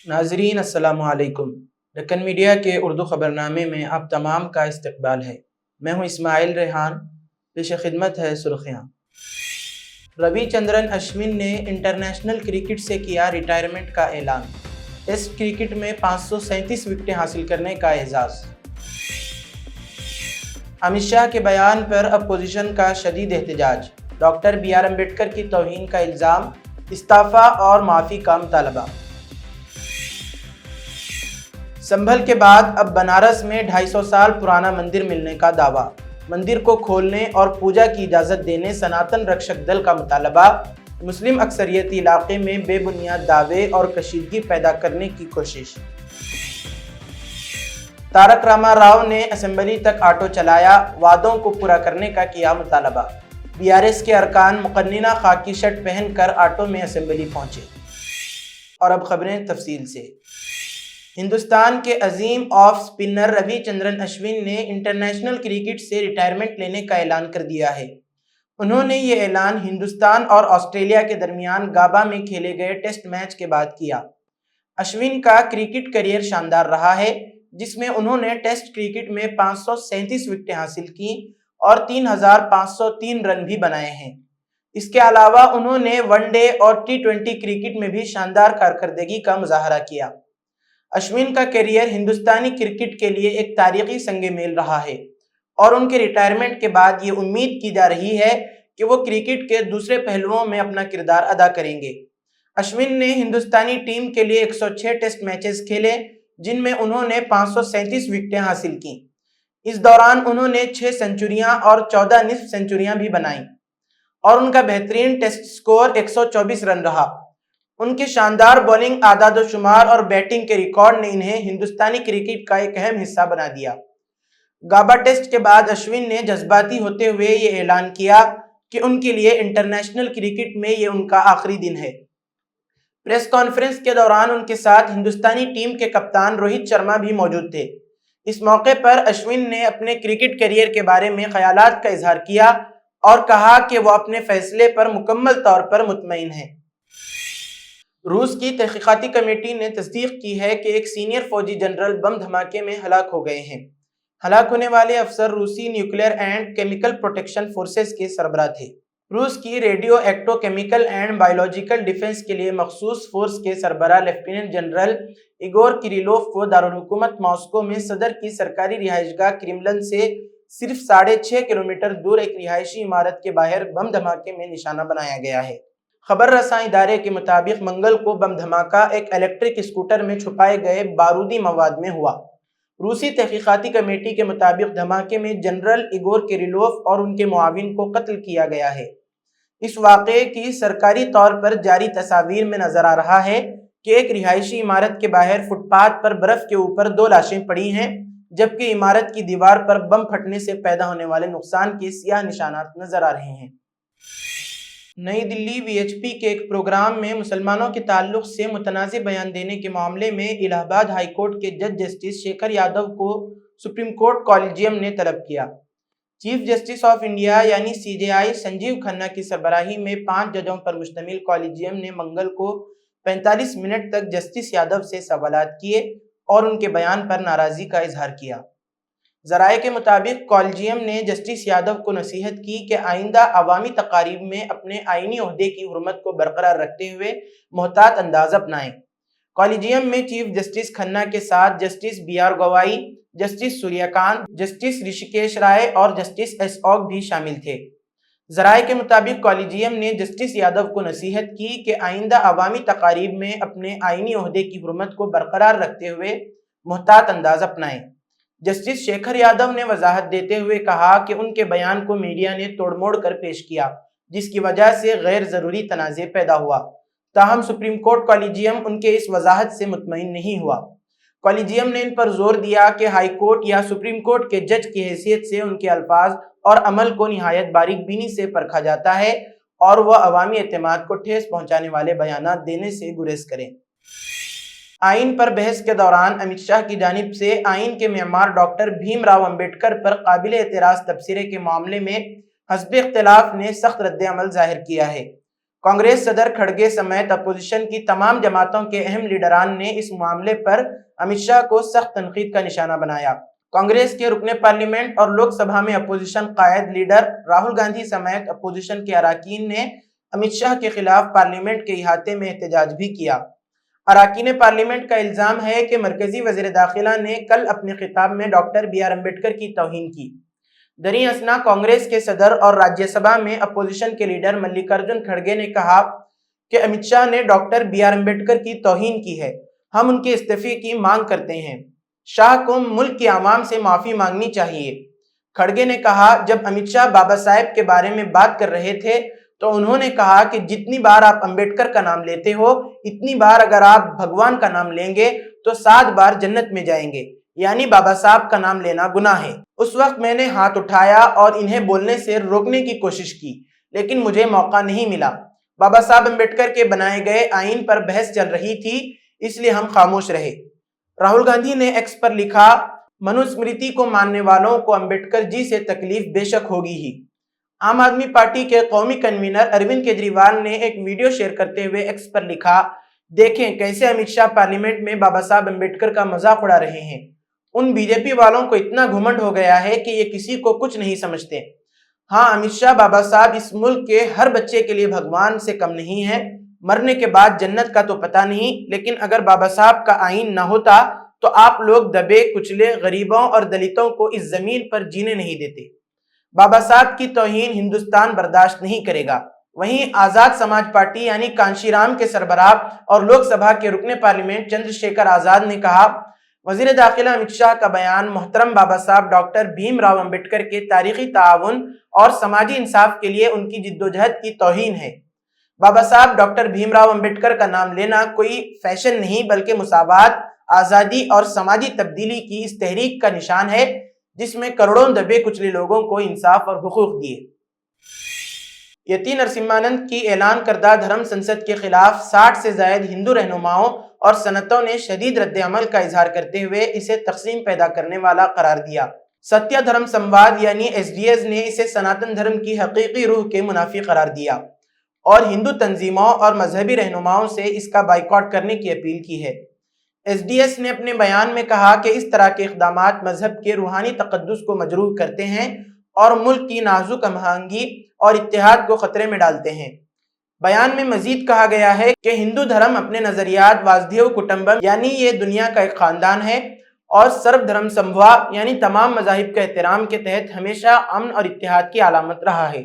ناظرین السلام علیکم۔ دکن میڈیا کے اردو خبرنامے میں آپ تمام کا استقبال ہے۔ میں ہوں اسماعیل ریحان۔ پیش خدمت ہے سرخیاں۔ روی چندرن اشون نے انٹرنیشنل کرکٹ سے کیا ریٹائرمنٹ کا اعلان۔ ٹیسٹ کرکٹ میں 537 وکٹیں حاصل کرنے کا اعزاز۔ امت شاہ کے بیان پر اپوزیشن کا شدید احتجاج۔ ڈاکٹر بی آر امبیڈکر کی توہین کا الزام، استعفیٰ اور معافی کا مطالبہ۔ سنبھل کے بعد اب بنارس میں 250 سال پرانا مندر ملنے کا دعویٰ۔ مندر کو کھولنے اور پوجا کی اجازت دینے سناتن رکشک دل کا مطالبہ۔ مسلم اکثریتی علاقے میں بے بنیاد دعوے اور کشیدگی پیدا کرنے کی کوشش۔ تارک راما راؤ نے اسمبلی تک آٹو چلایا، وعدوں کو پورا کرنے کا کیا مطالبہ۔ بی آر ایس کے ارکان مقننہ خاکی شرٹ پہن کر آٹو میں اسمبلی پہنچے۔ اور اب خبریں تفصیل سے۔ ہندوستان کے عظیم آف سپنر روی چندرن اشون نے انٹرنیشنل کرکٹ سے ریٹائرمنٹ لینے کا اعلان کر دیا ہے۔ انہوں نے یہ اعلان ہندوستان اور آسٹریلیا کے درمیان گابا میں کھیلے گئے ٹیسٹ میچ کے بعد کیا۔ اشون کا کرکٹ کیریئر شاندار رہا ہے، جس میں انہوں نے ٹیسٹ کرکٹ میں 537 وکٹیں حاصل کی اور 3503 رن بھی بنائے ہیں۔ اس کے علاوہ انہوں نے ون ڈے اور T20 کرکٹ میں بھی شاندار کارکردگی کا مظاہرہ کیا۔ اشون کا کیریئر ہندوستانی کرکٹ کے لیے ایک تاریخی سنگ میل رہا ہے اور ان کے ریٹائرمنٹ کے بعد یہ امید کی جا رہی ہے کہ وہ کرکٹ کے دوسرے پہلوؤں میں اپنا کردار ادا کریں گے۔ اشون نے ہندوستانی ٹیم کے لیے 106 ٹیسٹ میچز کھیلے، جن میں انہوں نے 537 وکٹیں حاصل کیں۔ اس دوران انہوں نے 6 سنچریاں اور 14 نصف سنچریاں بھی بنائیں اور ان کا بہترین ٹیسٹ سکور 124 رن رہا۔ ان کے شاندار بولنگ اعداد و شمار اور بیٹنگ کے ریکارڈ نے انہیں ہندوستانی کرکٹ کا ایک اہم حصہ بنا دیا۔ گابا ٹیسٹ کے بعد اشون نے جذباتی ہوتے ہوئے یہ اعلان کیا کہ ان کے لیے انٹرنیشنل کرکٹ میں یہ ان کا آخری دن ہے۔ پریس کانفرنس کے دوران ان کے ساتھ ہندوستانی ٹیم کے کپتان روہت شرما بھی موجود تھے۔ اس موقع پر اشون نے اپنے کرکٹ کیریئر کے بارے میں خیالات کا اظہار کیا اور کہا کہ وہ اپنے فیصلے پر مکمل طور پر مطمئن ہیں۔ روس کی تحقیقاتی کمیٹی نے تصدیق کی ہے کہ ایک سینئر فوجی جنرل بم دھماکے میں ہلاک ہو گئے ہیں۔ ہلاک ہونے والے افسر روسی nuclear and chemical protection forces کے سربراہ تھے۔ روس کی radio active chemical and biological defence کے لیے مخصوص فورس کے سربراہ لیفٹیننٹ جنرل ایگور کریلوف کو دارالحکومت ماسکو میں صدر کی سرکاری رہائش گاہ کرملن سے صرف 6.5 کلومیٹر دور ایک رہائشی عمارت کے باہر بم دھماکے میں نشانہ بنایا گیا ہے۔ خبر رساں ادارے کے مطابق منگل کو بم دھماکہ ایک الیکٹرک اسکوٹر میں چھپائے گئے بارودی مواد میں ہوا۔ روسی تحقیقاتی کمیٹی کے مطابق دھماکے میں جنرل ایگور کریلوف اور ان کے معاون کو قتل کیا گیا ہے۔ اس واقعے کی سرکاری طور پر جاری تصاویر میں نظر آ رہا ہے کہ ایک رہائشی عمارت کے باہر فٹ پاتھ پر برف کے اوپر 2 لاشیں پڑی ہیں، جبکہ عمارت کی دیوار پر بم پھٹنے سے پیدا ہونے والے نقصان کے سیاہ نشانات نظر آ رہے ہیں۔ نئی دلی VHP کے ایک پروگرام میں مسلمانوں کے تعلق سے متنازع بیان دینے کے معاملے میں الہ آباد ہائی کورٹ کے جج جسٹس شیکھر یادو کو سپریم کورٹ کالیجیم نے طلب کیا۔ چیف جسٹس آف انڈیا یعنی CJI سنجیو کھنہ کی سربراہی میں 5 ججوں پر مشتمل کالیجیم نے منگل کو 45 منٹ تک جسٹس یادو سے سوالات کیے اور ان کے بیان پر ناراضی کا اظہار کیا۔ ذرائع کے مطابق کالیجیم نے جسٹس یادو کو نصیحت کی کہ آئندہ عوامی تقاریب میں اپنے آئینی عہدے کی حرمت کو برقرار رکھتے ہوئے محتاط انداز اپنائیں۔ کالیجیم میں چیف جسٹس کھنہ کے ساتھ جسٹس BR گوائی، جسٹس سوریہ کانت، جسٹس رشیکیش رائے اور جسٹس S اوک بھی شامل تھے۔ ذرائع کے مطابق کالیجیم نے جسٹس یادو کو نصیحت کی کہ آئندہ عوامی تقاریب میں اپنے آئینی عہدے کی حرمت کو برقرار رکھتے ہوئے محتاط انداز اپنائیں۔ جسٹس شیکھر یادو نے وضاحت دیتے ہوئے کہا کہ ان کے بیان کو میڈیا نے توڑ موڑ کر پیش کیا، جس کی وجہ سے غیر ضروری تنازع پیدا ہوا۔ تاہم سپریم کورٹ کالیجیم ان کے اس وضاحت سے مطمئن نہیں ہوا۔ کالیجیم نے ان پر زور دیا کہ ہائی کورٹ یا سپریم کورٹ کے جج کی حیثیت سے ان کے الفاظ اور عمل کو نہایت باریک بینی سے پرکھا جاتا ہے اور وہ عوامی اعتماد کو ٹھیس پہنچانے والے بیانات دینے سے گریز کریں۔ آئین پر بحث کے دوران امت شاہ کی جانب سے آئین کے معمار ڈاکٹر بھیم راؤ امبیڈکر پر قابل اعتراض تبصرے کے معاملے میں حزب اختلاف نے سخت رد عمل ظاہر کیا ہے۔ کانگریس صدر کھڑگے سمیت اپوزیشن کی تمام جماعتوں کے اہم لیڈران نے اس معاملے پر امت شاہ کو سخت تنقید کا نشانہ بنایا۔ کانگریس کے رکن پارلیمنٹ اور لوک سبھا میں اپوزیشن قائد لیڈر راہل گاندھی سمیت اپوزیشن کے اراکین نے امت شاہ کے خلاف پارلیمنٹ کے احاطے میں احتجاج بھی کیا۔ اراکین پارلیمنٹ کا الزام ہے کہ مرکزی وزیر داخلہ نے کل اپنے خطاب میں ڈاکٹر بی آر امبیڈکر کی توہین کی۔ دریں اثنا کانگریس کے صدر اور راجیہ سبھا میں اپوزیشن کے لیڈر ملکارجن کھڑگے نے کہا کہ امت شاہ نے ڈاکٹر بی آر امبیڈکر کی توہین کی ہے، ہم ان کے استعفے کی مانگ کرتے ہیں۔ شاہ کو ملک کے عوام سے معافی مانگنی چاہیے۔ کھڑگے نے کہا، جب امت شاہ بابا صاحب کے بارے میں بات کر رہے تھے تو انہوں نے کہا کہ جتنی بار آپ امبیڈکر کا نام لیتے ہو اتنی بار اگر آپ بھگوان کا نام لیں گے تو 7 بار جنت میں جائیں گے، یعنی بابا صاحب کا نام لینا گناہ ہے۔ اس وقت میں نے ہاتھ اٹھایا اور انہیں بولنے سے روکنے کی کوشش کی، لیکن مجھے موقع نہیں ملا۔ بابا صاحب امبیڈکر کے بنائے گئے آئین پر بحث چل رہی تھی، اس لیے ہم خاموش رہے۔ راہل گاندھی نے ایکس پر لکھا، منو اسمرتی کو ماننے والوں کو امبیڈکر جی سے تکلیف بے شک ہوگی ہی۔ عام آدمی پارٹی کے قومی کنوینر اروند کیجریوال نے ایک ویڈیو شیئر کرتے ہوئے ایکس پر لکھا، دیکھیں کیسے امت شاہ پارلیمنٹ میں بابا صاحب امبیڈکر کا مذاق اڑا رہے ہیں۔ ان بی جے پی والوں کو اتنا گھمنڈ ہو گیا ہے کہ یہ کسی کو کچھ نہیں سمجھتے۔ ہاں، امت شاہ بابا صاحب اس ملک کے ہر بچے کے لیے بھگوان سے کم نہیں ہے۔ مرنے کے بعد جنت کا تو پتہ نہیں، لیکن اگر بابا صاحب کا آئین نہ ہوتا تو آپ لوگ دبے کچلے غریبوں اور دلتوں کو اس زمین پر جینے نہیں دیتے۔ بابا صاحب کی توہین ہندوستان برداشت نہیں کرے گا۔ وہیں آزاد سماج پارٹی یعنی کانشی رام کے سربراہ اور لوک سبھا کے رکن پارلیمنٹ چندر شیکھر آزاد نے کہا، وزیر داخلہ امت شاہ کا بیان محترم بابا صاحب ڈاکٹر بھیم راؤ امبیڈکر کے تاریخی تعاون اور سماجی انصاف کے لیے ان کی جدوجہد کی توہین ہے۔ بابا صاحب ڈاکٹر بھیم راؤ امبیڈکر کا نام لینا کوئی فیشن نہیں بلکہ مساوات، آزادی اور سماجی تبدیلی کی اس تحریک کا نشان ہے جس میں کروڑوں دبے کچلے لوگوں کو انصاف اور حقوق دیے۔ یتی نرسمہانند کی اعلان کردہ دھرم سنسد کے خلاف 60 سے زائد ہندو رہنماؤں اور صنعتوں نے شدید رد عمل کا اظہار کرتے ہوئے اسے تقسیم پیدا کرنے والا قرار دیا۔ ستیہ دھرم سمواد یعنی ایس ڈی ایس نے اسے سناتن دھرم کی حقیقی روح کے منافی قرار دیا اور ہندو تنظیموں اور مذہبی رہنماؤں سے اس کا بائیکاٹ کرنے کی اپیل کی ہے۔ ایس ڈی ایس نے اپنے بیان میں کہا کہ اس طرح کے اقدامات مذہب کے روحانی تقدس کو مجروح کرتے ہیں اور ملک کی نازک ہم آہنگی اور اتحاد کو خطرے میں ڈالتے ہیں۔ بیان میں مزید کہا گیا ہے کہ ہندو دھرم اپنے نظریات واسدھیو کٹمبم یعنی یہ دنیا کا ایک خاندان ہے اور سرو دھرم سمبھوا یعنی تمام مذاہب کے احترام کے تحت ہمیشہ امن اور اتحاد کی علامت رہا ہے۔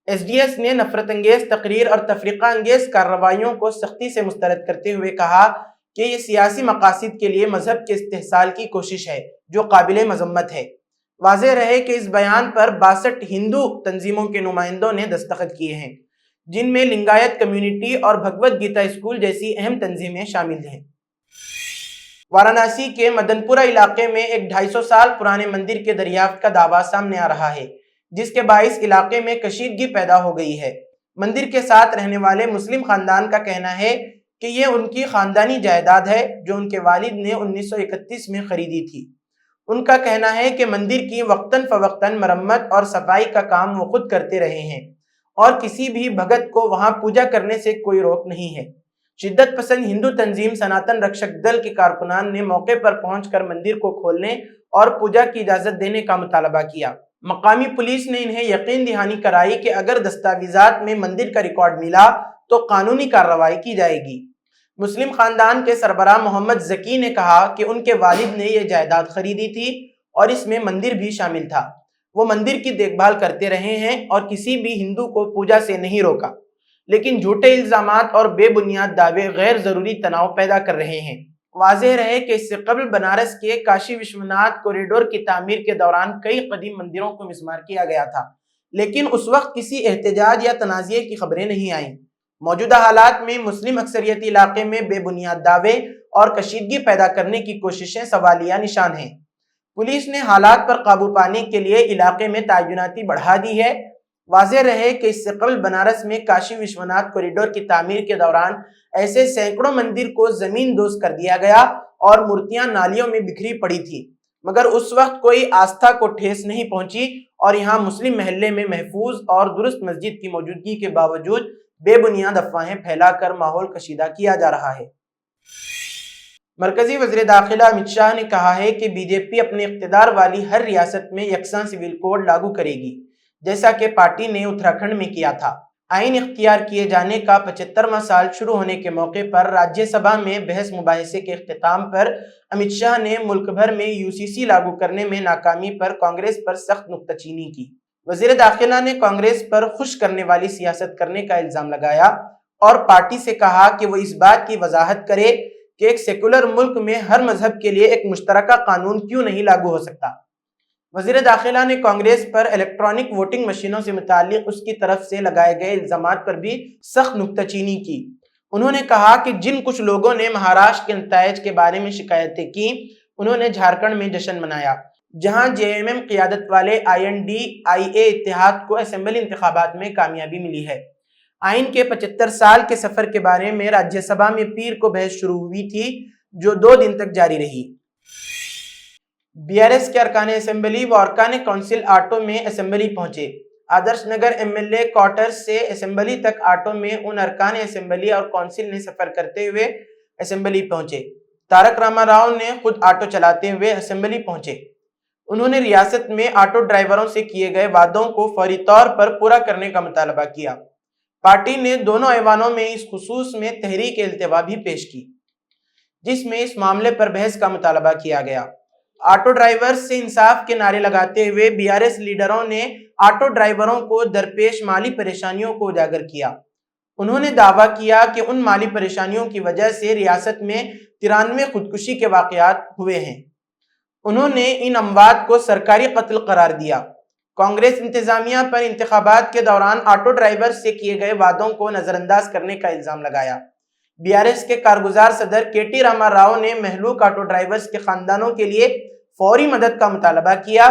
ایس ڈی ایس نے نفرت انگیز تقریر اور تفرقہ انگیز کارروائیوں کو سختی سے مسترد کرتے ہوئے کہا کہ یہ سیاسی مقاصد کے لیے مذہب کے استحصال کی کوشش ہے جو قابل مذمت ہے۔ واضح رہے کہ اس بیان پر 62 ہندو تنظیموں کے نمائندوں نے دستخط کیے ہیں، جن میں لنگایت کمیونٹی اور بھگوت گیتا اسکول جیسی اہم تنظیمیں شامل ہیں۔ وارانسی کے مدن پورہ علاقے میں ایک 250 سال پرانے مندر کے دریافت کا دعویٰ سامنے آ رہا ہے، جس کے باعث علاقے میں کشیدگی پیدا ہو گئی ہے۔ مندر کے ساتھ رہنے والے مسلم خاندان کا کہنا ہے کہ یہ ان کی خاندانی جائیداد ہے جو ان کے والد نے 1931 میں خریدی تھی۔ ان کا کہنا ہے کہ مندر کی وقتاً فوقتاً مرمت اور صفائی کا کام وہ خود کرتے رہے ہیں اور کسی بھی بھگت کو وہاں پوجا کرنے سے کوئی روک نہیں ہے۔ شدت پسند ہندو تنظیم سناتن رکشک دل کے کارکنان نے موقع پر پہنچ کر مندر کو کھولنے اور پوجا کی اجازت دینے کا مطالبہ کیا۔ مقامی پولیس نے انہیں یقین دہانی کرائی کہ اگر دستاویزات میں مندر کا ریکارڈ ملا تو قانونی کارروائی کی جائے گی۔ مسلم خاندان کے سربراہ محمد ذکی نے کہا کہ ان کے والد نے یہ جائیداد خریدی تھی اور اس میں مندر بھی شامل تھا۔ وہ مندر کی دیکھ بھال کرتے رہے ہیں اور کسی بھی ہندو کو پوجا سے نہیں روکا، لیکن جھوٹے الزامات اور بے بنیاد دعوے غیر ضروری تناؤ پیدا کر رہے ہیں۔ واضح رہے کہ اس سے قبل بنارس کے کاشی وشوناتھ کوریڈور کی تعمیر کے دوران کئی قدیم مندروں کو مسمار کیا گیا تھا، لیکن اس وقت کسی احتجاج یا تنازعے کی خبریں نہیں آئیں۔ موجودہ حالات میں مسلم اکثریتی علاقے میں بے بنیاد دعوے اور کشیدگی پیدا کرنے کی کوششیں سوالیہ نشان ہیں۔ پولیس نے حالات پر قابو پانے کے لیے علاقے میں تعیناتی بڑھا دی ہے۔ واضح رہے کہ اس سے قبل بنارس میں کاشی وشوناتھ کوریڈور کی تعمیر کے دوران ایسے سینکڑوں مندر کو زمین دوز کر دیا گیا اور مورتیاں نالیوں میں بکھری پڑی تھی، مگر اس وقت کوئی آستھا کو ٹھیس نہیں پہنچی اور یہاں مسلم محلے میں محفوظ اور درست مسجد کی موجودگی کے باوجود بے بنیاد افواہیں پھیلا کر ماحول کشیدہ کیا جا رہا ہے۔ مرکزی وزیر داخلہ امت شاہ نے کہا ہے کہ بی جے پی اپنے اقتدار والی ہر ریاست میں یکساں سول کوڈ لاگو کرے گی، جیسا کہ پارٹی نے اتراکھنڈ میں کیا تھا۔ آئین اختیار کیے جانے کا 75واں سال شروع ہونے کے موقع پر راجیہ سبھا میں بحث مباحثے کے اختتام پر امت شاہ نے ملک بھر میں UCC لاگو کرنے میں ناکامی پر کانگریس پر سخت نکتہ چینی کی۔ وزیر داخلہ نے کانگریس پر خوش کرنے والی سیاست کرنے کا الزام لگایا اور پارٹی سے کہا کہ وہ اس بات کی وضاحت کرے کہ ایک سیکولر ملک میں ہر مذہب کے لیے ایک مشترکہ قانون کیوں نہیں لاگو ہو سکتا۔ وزیر داخلہ نے کانگریس پر الیکٹرانک ووٹنگ مشینوں سے متعلق اس کی طرف سے لگائے گئے الزامات پر بھی سخت نکتہ چینی کی۔ انہوں نے کہا کہ جن کچھ لوگوں نے مہاراشٹر کے نتائج کے بارے میں شکایتیں کی، انہوں نے جھارکھنڈ میں جشن منایا، جہاں JMM قیادت والے INDIA اتحاد کو اسمبلی انتخابات میں کامیابی ملی ہے۔ آئین کے 75 سال کے سفر کے بارے میں راجیہ سبھا میں پیر کو بحث شروع ہوئی تھی، جو 2 دن تک جاری رہی۔ BRS کے ارکان اسمبلی و ارکان کونسل آٹو میں اسمبلی پہنچے۔ آدرش نگر MLA کوارٹرز سے اسمبلی تک آٹو میں ان ارکان اسمبلی اور کونسل نے سفر کرتے ہوئے اسمبلی پہنچے۔ تارک راما راؤ نے خود آٹو چلاتے ہوئے اسمبلی پہنچے۔ انہوں نے ریاست میں آٹو ڈرائیوروں سے کیے گئے وعدوں کو فوری طور پر پورا کرنے کا مطالبہ کیا۔ پارٹی نے دونوں ایوانوں میں اس خصوص میں تحریک التوا بھی پیش کی، جس میں اس معاملے پر بحث کا مطالبہ کیا گیا۔ آٹو ڈرائیورز سے انصاف کے نعرے لگاتے ہوئے BRS لیڈروں نے آٹو ڈرائیوروں کو درپیش مالی پریشانیوں کو اجاگر کیا۔ انہوں نے دعویٰ کیا کہ ان مالی پریشانیوں کی وجہ سے ریاست میں 93 خودکشی کے واقعات ہوئے ہیں۔ انہوں نے ان اموات کو سرکاری قتل قرار دیا۔ کانگریس انتظامیہ پر انتخابات کے دوران آٹو ڈرائیورز سے کیے گئے وعدوں کو نظر انداز کرنے کا الزام لگایا۔ BRS کے کارگزار صدر KT راما راؤ نے مہلوک آٹو ڈرائیورز کے خاندانوں کے لیے فوری مدد کا مطالبہ کیا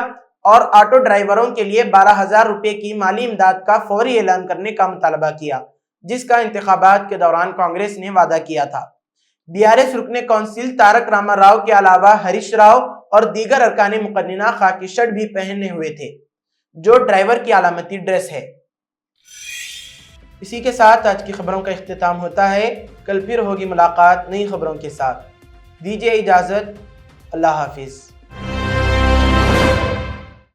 اور آٹو ڈرائیوروں کے لیے 12,000 روپے کی مالی امداد کا فوری اعلان کرنے کا مطالبہ کیا، جس کا انتخابات کے دوران کانگریس نے وعدہ کیا تھا۔ BRS رکن کونسل تارک راما راؤ کے علاوہ ہریش راؤ اور دیگر ارکان مقننہ خاکی شرٹ بھی پہنے ہوئے تھے، جو ڈرائیور کی علامتی ڈریس ہے۔ اسی کے ساتھ آج کی خبروں کا اختتام ہوتا ہے۔ کل پھر ہوگی ملاقات نئی خبروں کے ساتھ۔ دیجیے اجازت، اللہ حافظ۔